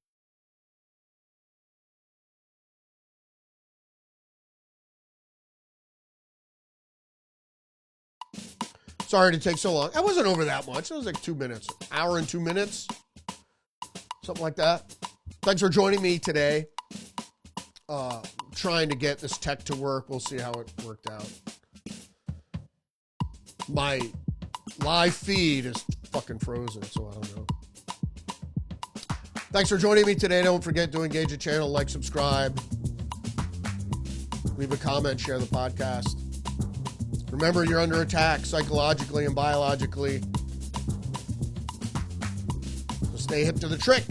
Sorry to take so long. That wasn't over that much. It was like 2 minutes. Hour and 2 minutes. Something like that. Thanks for joining me today. Trying to get this tech to work. We'll see how it worked out. My live feed is fucking frozen, so I don't know. Thanks for joining me today. Don't forget to engage the channel, like, subscribe, leave a comment, share the podcast. Remember, you're under attack psychologically and biologically. So stay hip to the trick.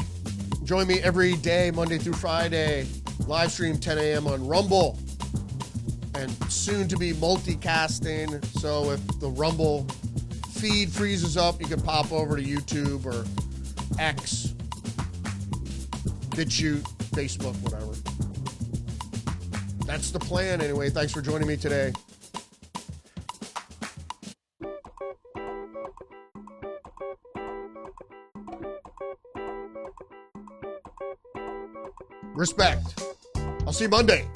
Join me every day, Monday through Friday. Live stream 10 a.m. on Rumble. And soon to be multicasting. So if the Rumble feed freezes up, you can pop over to YouTube or X, BitChute, Facebook, whatever. That's the plan anyway. Thanks for joining me today. Respect. I'll see you Monday.